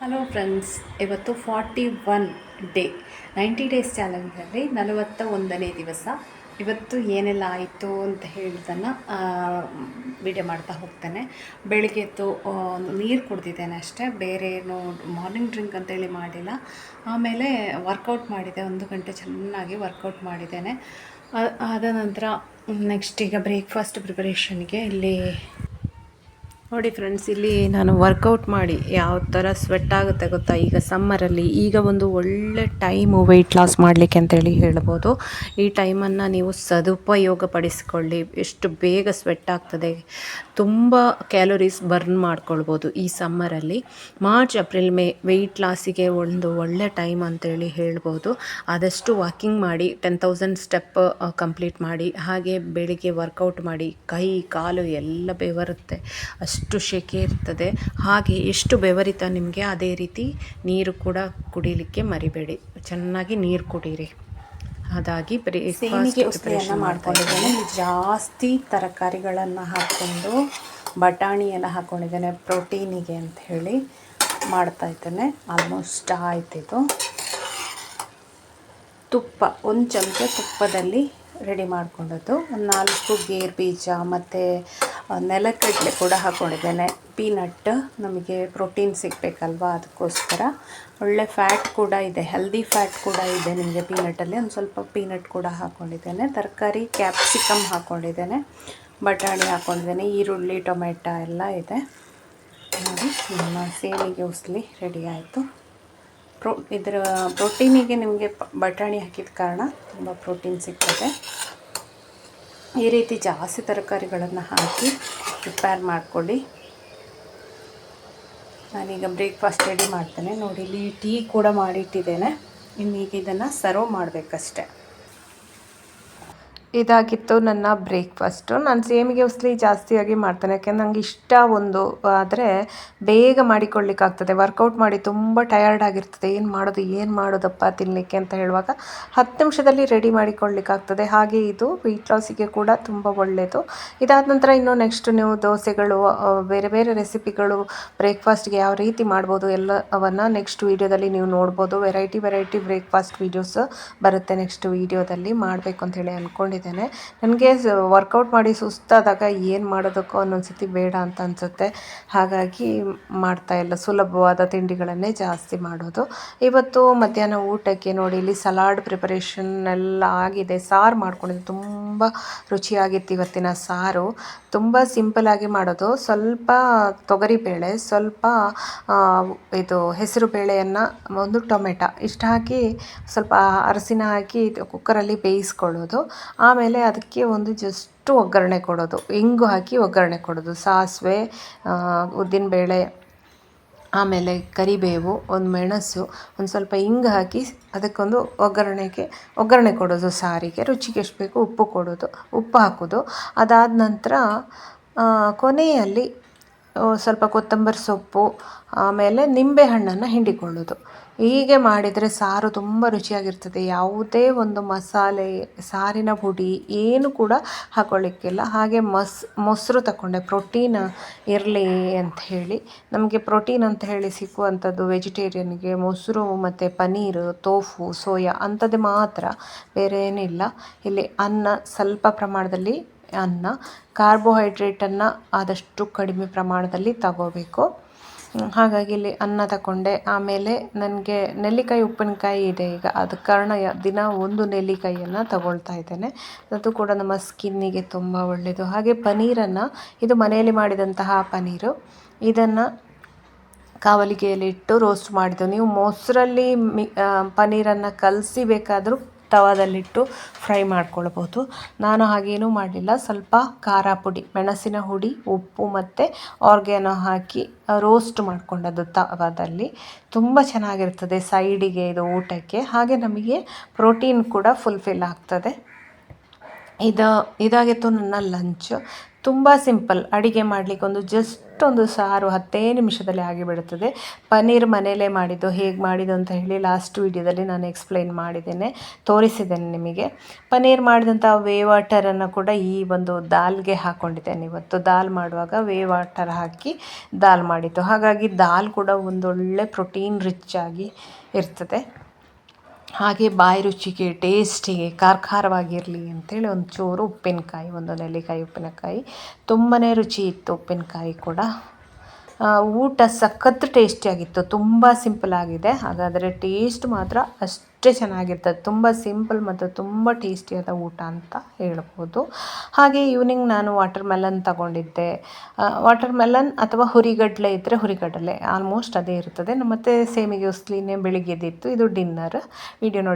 Hello friends, ಇವತ್ತು 41 day 90 days ಚಾಲೆಂಜಲ್ಲಿ 41ನೇ ದಿವಸ. ಇವತ್ತು ಏನೆಲ್ಲ ಆಯಿತು ಅಂತ ಹೇಳಿದ್ದನ್ನು ವಿಡಿಯೋ ಮಾಡ್ತಾ ಹೋಗ್ತೇನೆ. ಬೆಳಿಗ್ಗೆ ಎದ್ದು ನೀರು ಕುಡಿದಿದ್ದೇನೆ ಅಷ್ಟೇ, ಬೇರೆ ಏನು ಮಾರ್ನಿಂಗ್ ಡ್ರಿಂಕ್ ಅಂತೇಳಿ ಮಾಡಿಲ್ಲ. ಆಮೇಲೆ ವರ್ಕೌಟ್ ಮಾಡಿದೆ, 1 ಗಂಟೆ ಚೆನ್ನಾಗಿ ವರ್ಕೌಟ್ ಮಾಡಿದ್ದೇನೆ. ಆದ ನಂತರ ನೆಕ್ಸ್ಟ್ ಈಗ ಬ್ರೇಕ್ಫಾಸ್ಟ್ ಪ್ರಿಪರೇಷನ್ಗೆ ಇಲ್ಲಿ ನೋಡಿ ಫ್ರೆಂಡ್ಸ್, ಇಲ್ಲಿ ನಾನು ವರ್ಕೌಟ್ ಮಾಡಿ ಯಾವ ಥರ ಸ್ವೆಟ್ ಆಗುತ್ತೆ ಗೊತ್ತಾ. ಈಗ ಸಮ್ಮರಲ್ಲಿ ಈಗ ಒಂದು ಒಳ್ಳೆ ಟೈಮು ವೆಯ್ಟ್ ಲಾಸ್ ಮಾಡಲಿಕ್ಕೆ ಅಂತೇಳಿ ಹೇಳ್ಬೋದು. ಈ ಟೈಮನ್ನು ನೀವು ಸದುಪಯೋಗ ಪಡಿಸ್ಕೊಳ್ಳಿ. ಎಷ್ಟು ಬೇಗ ಸ್ವೆಟ್ ಆಗ್ತದೆ, ತುಂಬ ಕ್ಯಾಲೋರೀಸ್ ಬರ್ನ್ ಮಾಡ್ಕೊಳ್ಬೋದು ಈ ಸಮ್ಮರಲ್ಲಿ. ಮಾರ್ಚ್ ಏಪ್ರಿಲ್ ಮೇ ವೆಯ್ಟ್ ಲಾಸಿಗೆ ಒಂದು ಒಳ್ಳೆ ಟೈಮ್ ಅಂತೇಳಿ ಹೇಳ್ಬೋದು. ಆದಷ್ಟು ವಾಕಿಂಗ್ ಮಾಡಿ 10,000 ಸ್ಟೆಪ್ ಕಂಪ್ಲೀಟ್ ಮಾಡಿ, ಹಾಗೆ ಬೆಳಿಗ್ಗೆ ವರ್ಕೌಟ್ ಮಾಡಿ. ಕೈ ಕಾಲು ಎಲ್ಲ ಬೆವರುತ್ತೆ, ಅಷ್ಟು ಶೆಕೆ ಇರ್ತದೆ. ಹಾಗೆ ಎಷ್ಟು ಬೆವರಿತ ನಿಮಗೆ ಅದೇ ರೀತಿ ನೀರು ಕೂಡ ಕುಡಿಲಿಕ್ಕೆ ಮರಿಬೇಡಿ, ಚೆನ್ನಾಗಿ ನೀರು ಕುಡೀರಿ. ಅದಾಗಿ ಬ್ರೇಕ್ಫಾಸ್ಟ್ ಮಾಡ್ಕೊಂಡಿದ್ದೇನೆ. ಜಾಸ್ತಿ ತರಕಾರಿಗಳನ್ನು ಹಾಕ್ಕೊಂಡು ಬಟಾಣಿ ಎಲ್ಲ ಹಾಕ್ಕೊಂಡಿದ್ದೇನೆ ಪ್ರೋಟೀನಿಗೆ ಅಂತ ಹೇಳಿ ಮಾಡ್ತಾಯಿದ್ದೇನೆ. ಆಲ್ಮೋಸ್ಟ್ ಆಯ್ತಿದ್ದು. ತುಪ್ಪ, 1 ಚಮಚ ತುಪ್ಪದಲ್ಲಿ ರೆಡಿ ಮಾಡ್ಕೊಂಡದ್ದು. 4 ಗೇರು ಬೀಜ ಮತ್ತು ನೆಲಗಡಲೆ ಕೂಡ ಹಾಕ್ಕೊಂಡಿದ್ದೇನೆ. ಪೀನಟ್, ನಮಗೆ ಪ್ರೋಟೀನ್ ಸಿಗಬೇಕಲ್ವ, ಅದಕ್ಕೋಸ್ಕರ. ಒಳ್ಳೆ ಫ್ಯಾಟ್ ಕೂಡ ಇದೆ, ಹೆಲ್ದಿ ಫ್ಯಾಟ್ ಕೂಡ ಇದೆ ನಿಮಗೆ ಪೀನಟ್ಟಲ್ಲಿ. ಒಂದು ಸ್ವಲ್ಪ ಪೀನಟ್ ಕೂಡ ಹಾಕ್ಕೊಂಡಿದ್ದೇನೆ. ತರಕಾರಿ ಕ್ಯಾಪ್ಸಿಕಮ್ ಹಾಕ್ಕೊಂಡಿದ್ದೇನೆ, ಬಟಾಣಿ ಹಾಕ್ಕೊಂಡಿದ್ದೇನೆ, ಈರುಳ್ಳಿ ಟೊಮೆಟೊ ಎಲ್ಲ ಇದೆ. ನೋಡಿ, ನಮ್ಮ ಸೇಮಿಗೆ ಉಸ್ಲಿ ರೆಡಿ ಆಯಿತು. ಇದರ ಪ್ರೋಟೀನಿಗೆ ನಿಮಗೆ ಬಟಾಣಿ ಹಾಕಿದ ಕಾರಣ ತುಂಬ ಪ್ರೋಟೀನ್ ಸಿಗ್ತದೆ. ಈ ರೀತಿ ಜಾಸ್ತಿ ತರಕಾರಿಗಳನ್ನು ಹಾಕಿ ಪ್ರಿಪೇರ್ ಮಾಡ್ಕೊಳ್ಳಿ. ನಾನೀಗ ಬ್ರೇಕ್ಫಾಸ್ಟ್ ರೆಡಿ ಮಾಡ್ತೇನೆ. ನೋಡಿ, ಇಲ್ಲಿ ಟೀ ಕೂಡ ಮಾಡಿಟ್ಟಿದ್ದೇನೆ. ಇನ್ನೀಗ ಇದನ್ನು ಸರ್ವ್ ಮಾಡಬೇಕಷ್ಟೆ. ಇದಾಗಿತ್ತು ನನ್ನ ಬ್ರೇಕ್ಫಾಸ್ಟು. ನಾನು ಸೇಮಿಗೆ ಉಸ್ಲಿ ಜಾಸ್ತಿಯಾಗಿ ಮಾಡ್ತೇನೆ, ಯಾಕೆಂದ್ರೆ ನನಗೆ ಇಷ್ಟ. ಒಂದು ಆದರೆ ಬೇಗ ಮಾಡಿಕೊಳ್ಳಿಕ್ಕಾಗ್ತದೆ. ವರ್ಕೌಟ್ ಮಾಡಿ ತುಂಬ ಟಯರ್ಡ್ ಆಗಿರ್ತದೆ, ಏನು ಮಾಡೋದಪ್ಪ ತಿನ್ನಲಿಕ್ಕೆ ಅಂತ ಹೇಳುವಾಗ 10 ನಿಮಿಷದಲ್ಲಿ ರೆಡಿ ಮಾಡಿಕೊಳ್ಳಿಕ್ಕಾಗ್ತದೆ. ಹಾಗೆ ಇದು ವೆಯ್ಟ್ ಲಾಸಿಗೆ ಕೂಡ ತುಂಬ ಒಳ್ಳೆಯದು. ಇದಾದ ನಂತರ ಇನ್ನು ನೆಕ್ಸ್ಟ್ ನೀವು ದೋಸೆಗಳು, ಬೇರೆ ಬೇರೆ ರೆಸಿಪಿಗಳು ಬ್ರೇಕ್ಫಾಸ್ಟ್ಗೆ ಯಾವ ರೀತಿ ಮಾಡ್ಬೋದು ಎಲ್ಲವನ್ನು ನೆಕ್ಸ್ಟ್ ವೀಡಿಯೋದಲ್ಲಿ ನೀವು ನೋಡ್ಬೋದು. ವೆರೈಟಿ ಬ್ರೇಕ್ಫಾಸ್ಟ್ ವೀಡಿಯೋಸ್ ಬರುತ್ತೆ ನೆಕ್ಸ್ಟ್ ವೀಡಿಯೋದಲ್ಲಿ. ಮಾಡಬೇಕು ಅಂತೇಳಿ ಅಂದ್ಕೊಂಡಿದ್ದೀನಿ. ನನಗೆ ವರ್ಕೌಟ್ ಮಾಡಿ ಸುಸ್ತಾದಾಗ ಏನು ಮಾಡೋದಕ್ಕೋ ಅನ್ನೊಂದ್ಸತಿ ಬೇಡ ಅಂತ ಅನಿಸುತ್ತೆ. ಹಾಗಾಗಿ ಮಾಡ್ತಾಯಿಲ್ಲ, ಸುಲಭವಾದ ತಿಂಡಿಗಳನ್ನೇ ಜಾಸ್ತಿ ಮಾಡೋದು. ಇವತ್ತು ಮಧ್ಯಾಹ್ನ ಊಟಕ್ಕೆ ನೋಡಿ, ಇಲ್ಲಿ ಸಲಾಡ್ ಪ್ರಿಪರೇಷನ್ ಎಲ್ಲ ಆಗಿದೆ. ಸಾರು ಮಾಡ್ಕೊಂಡಿದ್ದೆ, ತುಂಬ ರುಚಿಯಾಗಿತ್ತು ಇವತ್ತಿನ ಸಾರು. ತುಂಬ ಸಿಂಪಲಾಗಿ ಮಾಡೋದು. ಸ್ವಲ್ಪ ತೊಗರಿಬೇಳೆ, ಸ್ವಲ್ಪ ಇದು ಹೆಸರು ಬೇಳೆಯನ್ನು, 1 ಟೊಮೆಟೊ ಇಷ್ಟು ಹಾಕಿ ಸ್ವಲ್ಪ ಅರಸಿನ ಹಾಕಿ ಕುಕ್ಕರಲ್ಲಿ ಬೇಯಿಸ್ಕೊಳ್ಳೋದು. ಆಮೇಲೆ ಅದಕ್ಕೆ ಒಂದು ಜಸ್ಟು ಒಗ್ಗರಣೆ ಕೊಡೋದು, ಇಂಗು ಹಾಕಿ ಒಗ್ಗರಣೆ ಕೊಡೋದು. ಸಾಸಿವೆ, ಉದ್ದಿನಬೇಳೆ, ಆಮೇಲೆ ಕರಿಬೇವು, 1 ಮೆಣಸು, ಒಂದು ಸ್ವಲ್ಪ ಇಂಗು ಹಾಕಿ ಅದಕ್ಕೊಂದು ಒಗ್ಗರಣೆ ಕೊಡೋದು. ಸಾರಿಗೆ ರುಚಿಗೆ ಎಷ್ಟು ಬೇಕು ಉಪ್ಪು ಹಾಕೋದು. ಅದಾದ ನಂತರ ಕೊನೆಯಲ್ಲಿ ಸ್ವಲ್ಪ ಕೊತ್ತಂಬರಿ ಸೊಪ್ಪು, ಆಮೇಲೆ ನಿಂಬೆಹಣ್ಣನ್ನು ಹಿಂಡಿಕೊಳ್ಳೋದು. ಹೀಗೆ ಮಾಡಿದರೆ ಸಾರು ತುಂಬ ರುಚಿಯಾಗಿರ್ತದೆ. ಯಾವುದೇ ಒಂದು ಮಸಾಲೆ, ಸಾರಿನ ಪುಡಿ ಏನು ಕೂಡ ಹಾಕೊಳ್ಳಿಕ್ಕಿಲ್ಲ. ಹಾಗೆ ಮೊಸರು ತಗೊಂಡೆ, ಪ್ರೋಟೀನ್ ಇರಲಿ ಅಂತ ಹೇಳಿ. ನಮಗೆ ಪ್ರೋಟೀನ್ ಅಂತ ಹೇಳಿ ಸಿಕ್ಕುವಂಥದ್ದು ವೆಜಿಟೇರಿಯನ್ಗೆ ಮೊಸರು ಮತ್ತು ಪನ್ನೀರು, ತೋಫು, ಸೋಯಾ ಅಂಥದ್ದು ಮಾತ್ರ, ಬೇರೆ ಏನಿಲ್ಲ. ಇಲ್ಲಿ ಅನ್ನ, ಸ್ವಲ್ಪ ಪ್ರಮಾಣದಲ್ಲಿ ಅನ್ನ. ಕಾರ್ಬೋಹೈಡ್ರೇಟನ್ನು ಆದಷ್ಟು ಕಡಿಮೆ ಪ್ರಮಾಣದಲ್ಲಿ ತಗೋಬೇಕು. ಹಾಗಾಗಿ ಇಲ್ಲಿ ಅನ್ನ ತಗೊಂಡೆ. ಆಮೇಲೆ ನನಗೆ ನೆಲ್ಲಿಕಾಯಿ ಉಪ್ಪಿನಕಾಯಿ ಇದೆ ಈಗ, ಅದ ಕಾರಣ ದಿನ 1 ನೆಲ್ಲಿಕಾಯಿಯನ್ನು ತಗೊಳ್ತಾ ಇದ್ದೇನೆ. ಅದು ಕೂಡ ನಮ್ಮ ಸ್ಕಿನ್ನಿಗೆ ತುಂಬ ಒಳ್ಳೆಯದು. ಹಾಗೆ ಪನ್ನೀರನ್ನು, ಇದು ಮನೆಯಲ್ಲಿ ಮಾಡಿದಂತಹ ಪನ್ನೀರು, ಇದನ್ನು ಕಾವಲಿಗೆಯಲ್ಲಿಟ್ಟು ರೋಸ್ಟ್ ಮಾಡಿದ್ದು. ನೀವು ಮೊಸರಲ್ಲಿ ಪನ್ನೀರನ್ನು ಕಲಸಿ ಬೇಕಾದರೂ ತವಾದಲ್ಲಿಟ್ಟು ಫ್ರೈ ಮಾಡ್ಕೊಳ್ಬೋದು. ನಾನು ಹಾಗೇನೂ ಮಾಡಲಿಲ್ಲ. ಸ್ವಲ್ಪ ಖಾರ ಪುಡಿ, ಮೆಣಸಿನ ಹುಡಿ, ಉಪ್ಪು ಮತ್ತು ಆರ್ಗ್ಯಾನೋ ಹಾಕಿ ರೋಸ್ಟ್ ಮಾಡ್ಕೊಂಡದ್ದು ತವಾದಲ್ಲಿ. ತುಂಬ ಚೆನ್ನಾಗಿರ್ತದೆ ಸೈಡಿಗೆ ಇದು ಊಟಕ್ಕೆ. ಹಾಗೆ ನಮಗೆ ಪ್ರೋಟೀನ್ ಕೂಡ ಫುಲ್ಫಿಲ್ ಆಗ್ತದೆ. ಇದಾಗಿತ್ತು ನನ್ನ ಲಂಚ್. ತುಂಬ ಸಿಂಪಲ್ ಅಡುಗೆ ಮಾಡಲಿಕ್ಕೆ ಒಂದು ಸಾರು 10 ನಿಮಿಷದಲ್ಲಿ ಆಗಿಬಿಡುತ್ತದೆ. ಪನ್ನೀರ್ ಮನೆಯಲ್ಲೇ ಮಾಡಿದ್ದು, ಹೇಗೆ ಮಾಡಿದ್ದು ಅಂತ ಹೇಳಿ ಲಾಸ್ಟ್ ವೀಡಿಯೋದಲ್ಲಿ ನಾನು ಎಕ್ಸ್ಪ್ಲೈನ್ ಮಾಡಿದ್ದೇನೆ, ತೋರಿಸಿದ್ದೇನೆ ನಿಮಗೆ. ಪನ್ನೀರ್ ಮಾಡಿದಂಥ ವೇ ವಾಟರನ್ನು ಕೂಡ ಈ ಒಂದು ದಾಲ್ಗೆ ಹಾಕ್ಕೊಂಡಿದ್ದೇನೆ. ಇವತ್ತು ದಾಲ್ ಮಾಡುವಾಗ ವೇ ವಾಟರ್ ಹಾಕಿ ದಾಲ್ ಮಾಡಿದ್ದು, ಹಾಗಾಗಿ ದಾಲ್ ಕೂಡ ಒಂದೊಳ್ಳೆ ಪ್ರೋಟೀನ್ ರಿಚ್ ಆಗಿ ಇರ್ತದೆ. ಹಾಗೆ ಬಾಯಿ ರುಚಿಗೆ, ಟೇಸ್ಟಿಗೆ, ಖಾರವಾಗಿರಲಿ ಅಂಥೇಳಿ ಒಂಚೂರು ಉಪ್ಪಿನಕಾಯಿ, ಒಂದು ನೆಲ್ಲಿಕಾಯಿ ಉಪ್ಪಿನಕಾಯಿ, ತುಂಬಾ ರುಚಿ ಇತ್ತು ಉಪ್ಪಿನಕಾಯಿ ಕೂಡ. ಊಟ ಸಖತ್ ಟೇಸ್ಟಿಯಾಗಿತ್ತು, ತುಂಬ ಸಿಂಪಲ್ ಆಗಿದೆ. ಹಾಗಾದರೆ ಟೇಸ್ಟ್ ಮಾತ್ರ ಅಷ್ಟೇ ಚೆನ್ನಾಗಿರ್ತದೆ. ತುಂಬ ಸಿಂಪಲ್ ಮತ್ತು ತುಂಬ ಟೇಸ್ಟಿಯಾದ ಊಟ ಅಂತ ಹೇಳ್ಬೋದು. ಹಾಗೆ ಈವ್ನಿಂಗ್ ನಾನು ವಾಟರ್ ಮೆಲನ್ ತಗೊಂಡಿದ್ದೆ. ವಾಟರ್ ಮೆಲನ್ ಅಥವಾ ಹುರಿಗಡಲೆ ಇದ್ದರೆ ಹುರಿಗಡಲೆ, ಆಲ್ಮೋಸ್ಟ್ ಅದೇ ಇರ್ತದೆ. ಮತ್ತು ಸೇಮಿಗೆ ಉಸ್ಲಿನೇ ಬೆಳಿಗ್ಗೆದಿತ್ತು. ಇದು ಡಿನ್ನರ್. ವಿಡಿಯೋ ನೋಡಿ.